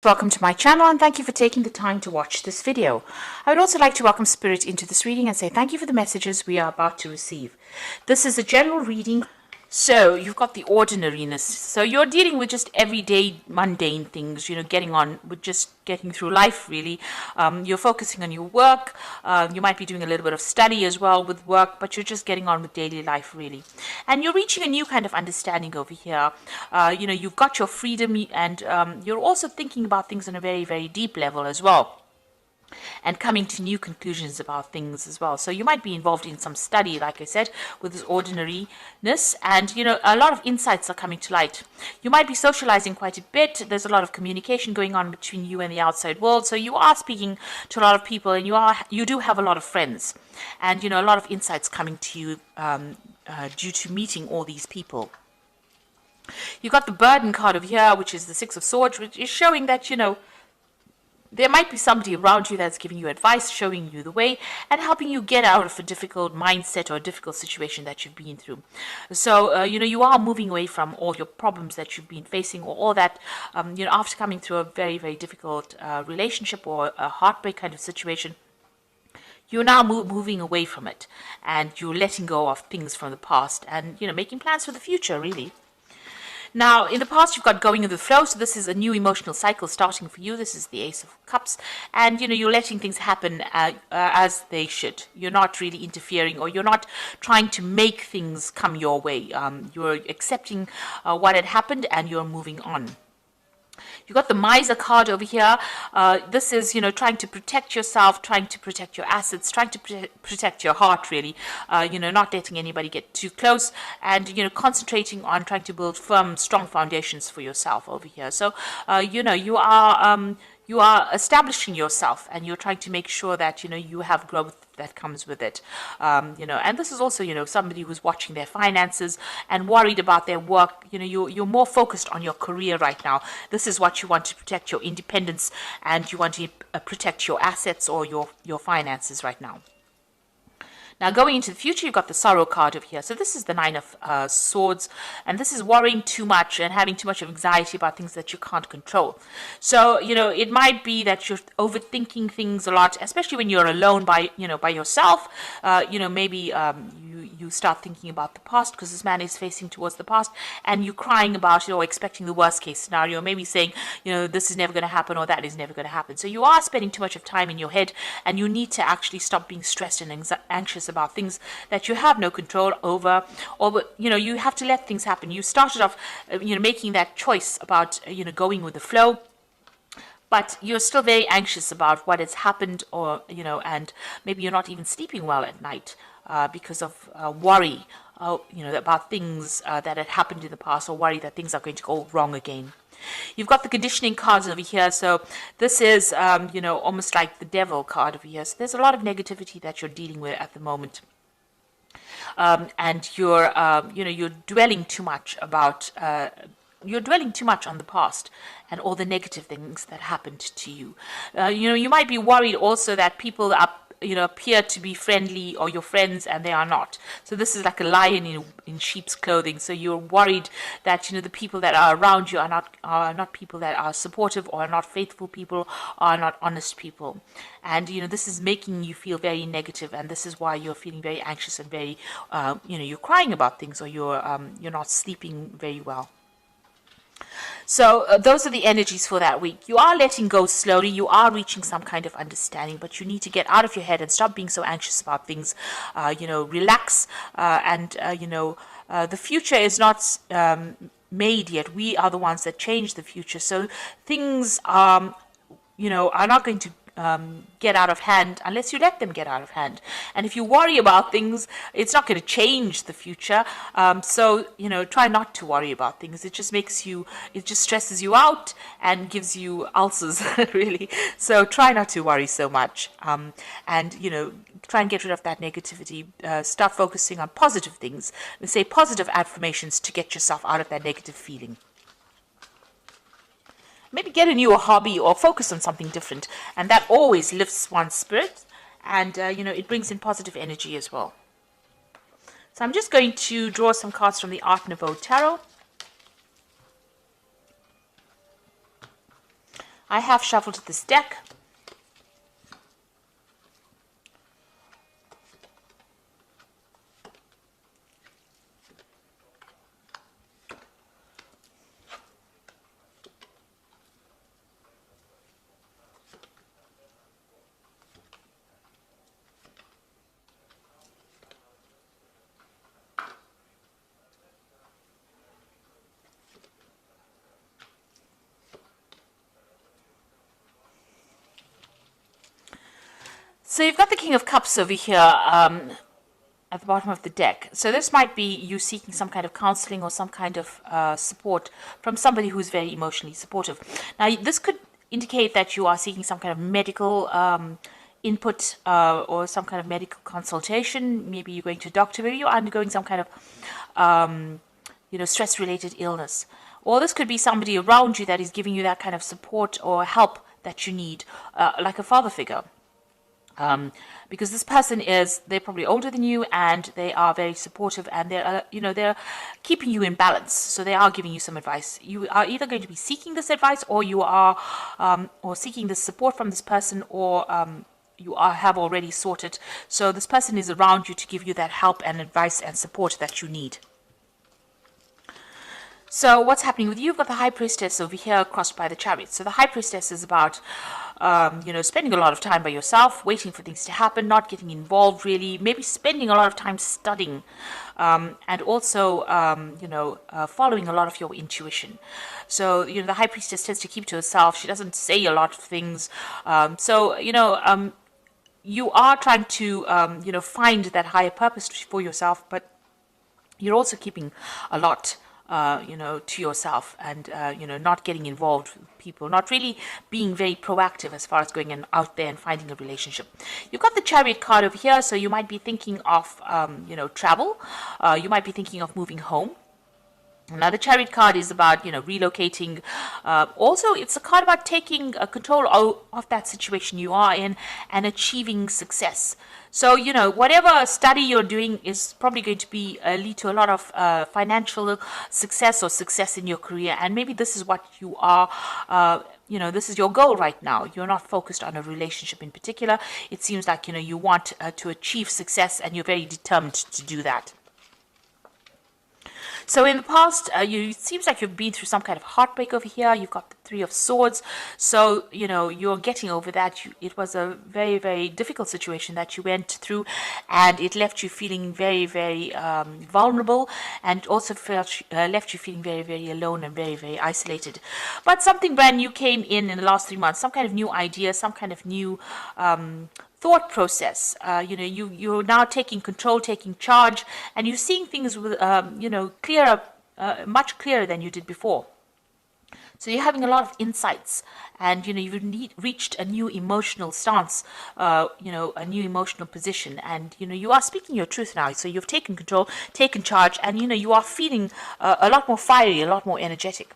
Welcome to my channel and thank you for taking the time to watch this video. I would also like to welcome Spirit into this reading and say thank you for the messages we are about to receive. This is a general reading. So you've got the ordinariness. So you're dealing with just everyday mundane things, getting on with just getting through life really. You're focusing on your work. You might be doing a little bit of study as well with work, but you're just getting on with daily life really. And you're reaching a new kind of understanding over here. You've got your freedom and you're also thinking about things on a very, very deep level as well, and coming to new conclusions about things as well. So you might be involved in some study, like I said, with this ordinariness, and a lot of insights are coming to light. You might be socializing quite a bit. There's a lot of communication going on between you and the outside world, so you are speaking to a lot of people, and you do have a lot of friends, and a lot of insights coming to you due to meeting all these people. You've got the burden card over here, which is the Six of Swords, which is showing that there might be somebody around you that's giving you advice, showing you the way, and helping you get out of a difficult mindset or a difficult situation that you've been through. So, you are moving away from all your problems that you've been facing, or all that, after coming through a very, very difficult relationship or a heartbreak kind of situation. You're now moving away from it, and you're letting go of things from the past and, making plans for the future, really. Now, in the past, you've got going with the flow, so this is a new emotional cycle starting for you. This is the Ace of Cups, and, you're letting things happen as they should. You're not really interfering, or you're not trying to make things come your way. You're accepting what had happened, and you're moving on. You've got the Miser card over here. This is, trying to protect yourself, trying to protect your assets, trying to protect your heart, really. Not letting anybody get too close, and, concentrating on trying to build firm, strong foundations for yourself over here. So, you are establishing yourself, and you're trying to make sure that, you have growth that comes with it. And this is also, somebody who's watching their finances and worried about their work. You're more focused on your career right now. This is what you want to protect, your independence, and you want to protect your assets or your finances right now. Now, going into the future, you've got the Sorrow card over here. So this is the Nine of Swords, and this is worrying too much and having too much of anxiety about things that you can't control. So, it might be that you're overthinking things a lot, especially when you're alone by yourself. Maybe you start thinking about the past, because this man is facing towards the past, and you're crying about it or expecting the worst case scenario, maybe saying, this is never going to happen or that is never going to happen. So you are spending too much of time in your head, and you need to actually stop being stressed and anxious about things that you have no control over, or you have to let things happen. You started off making that choice about going with the flow, but you're still very anxious about what has happened, or and maybe you're not even sleeping well at night because of worry about things that had happened in the past, or worry that things are going to go wrong again. You've got the conditioning cards over here. So this is, almost like the Devil card over here. So there's a lot of negativity that you're dealing with at the moment. And you're dwelling too much about, you're dwelling too much on the past and all the negative things that happened to you. You might be worried also that people are appear to be friendly, or your friends, and they are not. So this is like a lion in sheep's clothing. So you're worried that the people that are around you are not people that are supportive, or are not faithful people, or are not honest people. And this is making you feel very negative, and this is why you're feeling very anxious and very you're crying about things, or you're not sleeping very well. So those are the energies for that week. You are letting go slowly. You are reaching some kind of understanding, but you need to get out of your head and stop being so anxious about things. Relax, and the future is not made yet. We are the ones that change the future. So things are not going to get out of hand unless you let them get out of hand. And if you worry about things, it's not going to change the future. So try not to worry about things. It just stresses you out and gives you ulcers really. So try not to worry so much, and try and get rid of that negativity. Start focusing on positive things, and say positive affirmations to get yourself out of that negative feeling. Maybe get a new hobby or focus on something different, and that always lifts one's spirit, and it brings in positive energy as well. So I'm just going to draw some cards from the Art Nouveau Tarot. I have shuffled this deck. So you've got the King of Cups over here at the bottom of the deck. So this might be you seeking some kind of counseling or some kind of support from somebody who's very emotionally supportive. Now, this could indicate that you are seeking some kind of medical input or some kind of medical consultation. Maybe you're going to a doctor. Maybe you're undergoing some kind of stress-related illness. Or this could be somebody around you that is giving you that kind of support or help that you need, like a father figure. Because this person they're probably older than you and they are very supportive and they're keeping you in balance. So they are giving you some advice. You are either going to be seeking this advice or you are or seeking this support from this person, or have already sorted. So this person is around you to give you that help and advice and support that you need. So what's happening with you? You've got the High Priestess over here crossed by the Chariot. So the High Priestess is about, spending a lot of time by yourself, waiting for things to happen, not getting involved really, maybe spending a lot of time studying, and also, following a lot of your intuition. So, the High Priestess tends to keep to herself. She doesn't say a lot of things. You are trying to, find that higher purpose for yourself, but you're also keeping a lot to yourself and, not getting involved with people, not really being very proactive as far as going out there and finding a relationship. You've got the Chariot card over here, so you might be thinking of, travel. You might be thinking of moving home. Now, the Chariot card is about, relocating. Also, it's a card about taking control of that situation you are in and achieving success. So, whatever study you're doing is probably going to be lead to a lot of financial success or success in your career. And maybe this is what you are, this is your goal right now. You're not focused on a relationship in particular. It seems like, you want to achieve success and you're very determined to do that. So in the past, it seems like you've been through some kind of heartbreak over here. You've got the Three of Swords. So, you're getting over that. It was a very, very difficult situation that you went through, and it left you feeling very, very vulnerable, and also left you feeling very, very alone and very, very isolated. But something brand new came in the last 3 months, some kind of new idea, some kind of new thought process. You're now taking control, taking charge, and you're seeing things with, clearer, much clearer than you did before. So you're having a lot of insights, and you've reached a new emotional stance, a new emotional position, and you are speaking your truth now. So you've taken control, taken charge, and you are feeling a lot more fiery, a lot more energetic.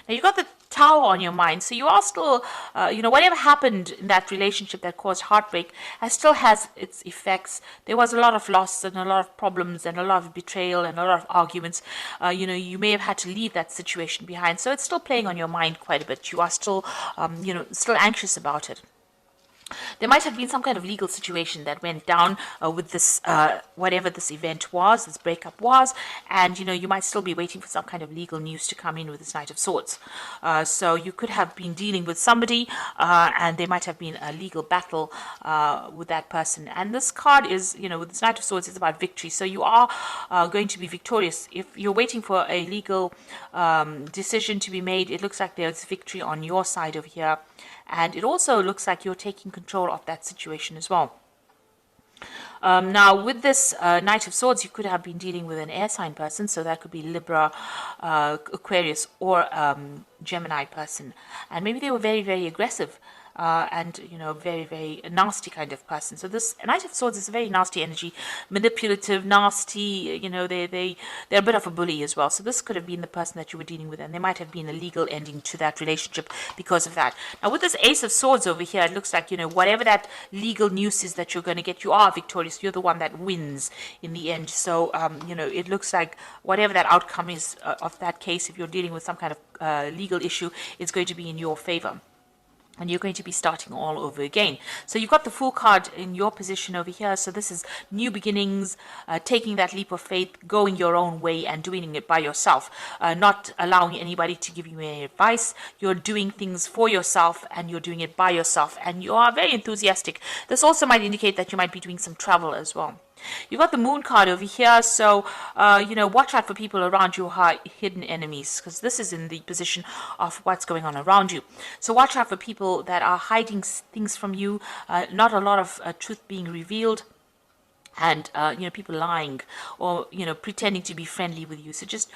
Now you've got the Tower on your mind, so you are still, whatever happened in that relationship that caused heartbreak still has its effects. There was a lot of loss and a lot of problems and a lot of betrayal and a lot of arguments. You may have had to leave that situation behind, so it's still playing on your mind quite a bit. You are still, still anxious about it. There might have been some kind of legal situation that went down with this, whatever this event was, this breakup was, and you might still be waiting for some kind of legal news to come in with this Knight of Swords. So you could have been dealing with somebody, and there might have been a legal battle with that person. And this card is, with this Knight of Swords, it's about victory. So you are going to be victorious. If you're waiting for a legal decision to be made, it looks like there's victory on your side over here. And it also looks like you're taking control of that situation as well. Now, with this Knight of Swords, you could have been dealing with an air sign person. So that could be Libra, Aquarius, or Gemini person. And maybe they were very, very aggressive. And very, very nasty kind of person. So this Knight of Swords is a very nasty energy, manipulative, nasty. They're a bit of a bully as well. So this could have been the person that you were dealing with, and there might have been a legal ending to that relationship because of that. Now with this Ace of Swords over here, it looks like whatever that legal news is that you're going to get, you are victorious. You're the one that wins in the end. So it looks like whatever that outcome is of that case, if you're dealing with some kind of legal issue, it's going to be in your favor. and you're going to be starting all over again. So you've got the Fool card in your position over here. So this is new beginnings, taking that leap of faith, going your own way and doing it by yourself, not allowing anybody to give you any advice. You're doing things for yourself and you're doing it by yourself, and you are very enthusiastic. This also might indicate that you might be doing some travel as well. You've got the Moon card over here, so, watch out for people around you who are hidden enemies, because this is in the position of what's going on around you. So watch out for people that are hiding things from you, not a lot of truth being revealed, and, people lying or, pretending to be friendly with you. So just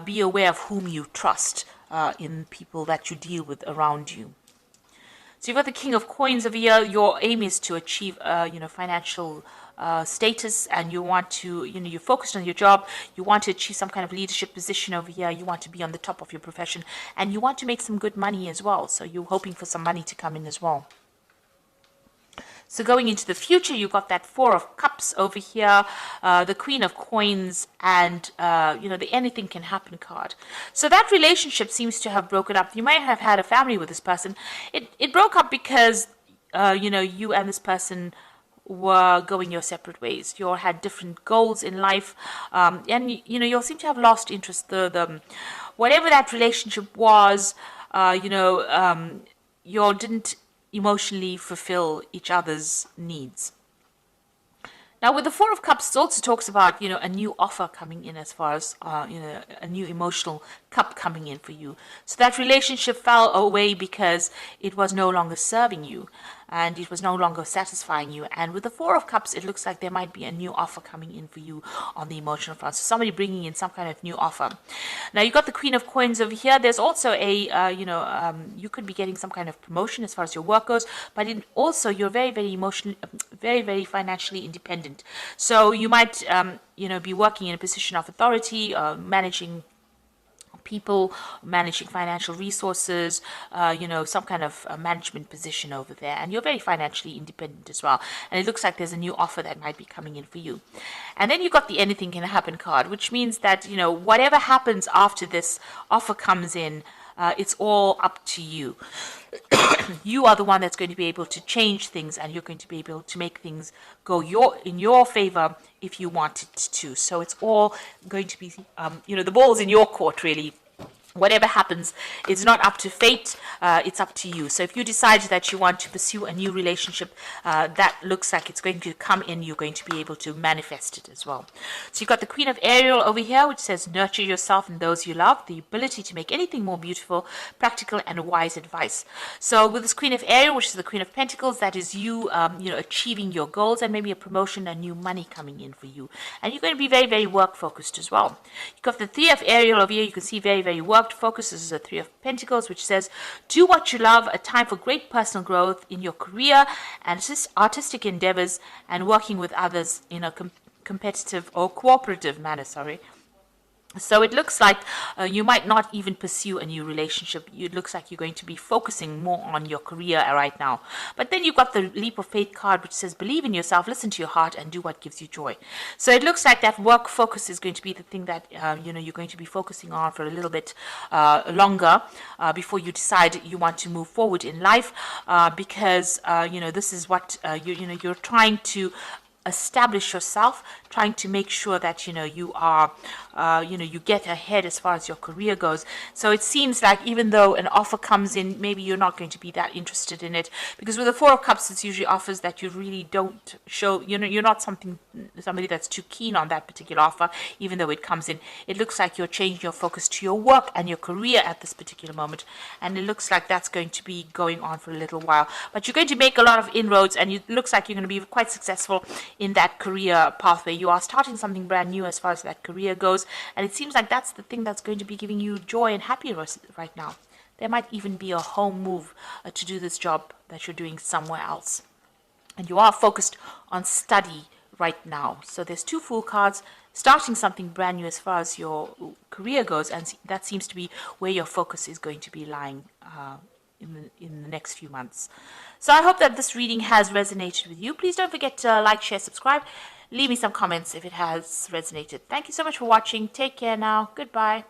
be aware of whom you trust in people that you deal with around you. So you've got the King of Coins over here. Your aim is to achieve, financial status, and you want to, you're focused on your job. You want to achieve some kind of leadership position over here. You want to be on the top of your profession, and you want to make some good money as well. So you're hoping for some money to come in as well. So going into the future, you've got that Four of Cups over here, the Queen of Coins, and, the Anything Can Happen card. So that relationship seems to have broken up. You might have had a family with this person. It broke up because, you and this person were going your separate ways. You all had different goals in life, and, you'll seem to have lost interest. The whatever that relationship was, you all didn't emotionally fulfill each other's needs. Now, with the Four of Cups, it also talks about, a new offer coming in, as far as, a new emotional cup coming in for you. So that relationship fell away because it was no longer serving you and it was no longer satisfying you. And with the Four of Cups, it looks like there might be a new offer coming in for you on the emotional front. So somebody bringing in some kind of new offer. Now, you've got the Queen of Coins over here. There's also a, you could be getting some kind of promotion as far as your work goes, but also you're very, very emotionally, very, very financially independent. So you might, be working in a position of authority, managing people, managing financial resources, some kind of management position over there. And you're very financially independent as well. And it looks like there's a new offer that might be coming in for you. And then you've got the Anything Can Happen card, which means that, whatever happens after this offer comes in, it's all up to you. You are the one that's going to be able to change things, and you're going to be able to make things go in your favor if you want it to. So it's all going to be, the ball's in your court, really. Whatever happens, it's not up to fate, it's up to you. So if you decide that you want to pursue a new relationship, that looks like it's going to come in, you're going to be able to manifest it as well. So you've got the Queen of Ariel over here, which says, nurture yourself and those you love, the ability to make anything more beautiful, practical, and wise advice. So with this Queen of Ariel, which is the Queen of Pentacles, that is you, achieving your goals and maybe a promotion and new money coming in for you. And you're going to be very, very work-focused as well. You've got the Three of Ariel over here, you can see very, very work focus. This is a Three of Pentacles, which says, do what you love, a time for great personal growth in your career and artistic endeavors, and working with others in a competitive or cooperative manner, So it looks like you might not even pursue a new relationship. It looks like you're going to be focusing more on your career right now. But then you've got the Leap of Faith card, which says, believe in yourself, listen to your heart, and do what gives you joy. So it looks like that work focus is going to be the thing that, you're going to be focusing on for a little bit longer before you decide you want to move forward in life, because, this is what, you're trying to establish yourself, trying to make sure that you are you get ahead as far as your career goes. So it seems like even though an offer comes in, maybe you're not going to be that interested in it, because with the Four of Cups, it's usually offers that you really don't show, you're not somebody that's too keen on that particular offer. Even though it comes in, it looks like you're changing your focus to your work and your career at this particular moment, and it looks like that's going to be going on for a little while. But you're going to make a lot of inroads, and it looks like you're going to be quite successful in that career pathway. You are starting something brand new as far as that career goes, and it seems like that's the thing that's going to be giving you joy and happiness right now. There might even be a home move to do this job that you're doing somewhere else, and you are focused on study right now. So there's two Fool cards, starting something brand new as far as your career goes, and that seems to be where your focus is going to be lying in the next few months. So I hope that this reading has resonated with you. Please don't forget to like, share, subscribe. Leave me some comments if it has resonated. Thank you so much for watching. Take care now. Goodbye.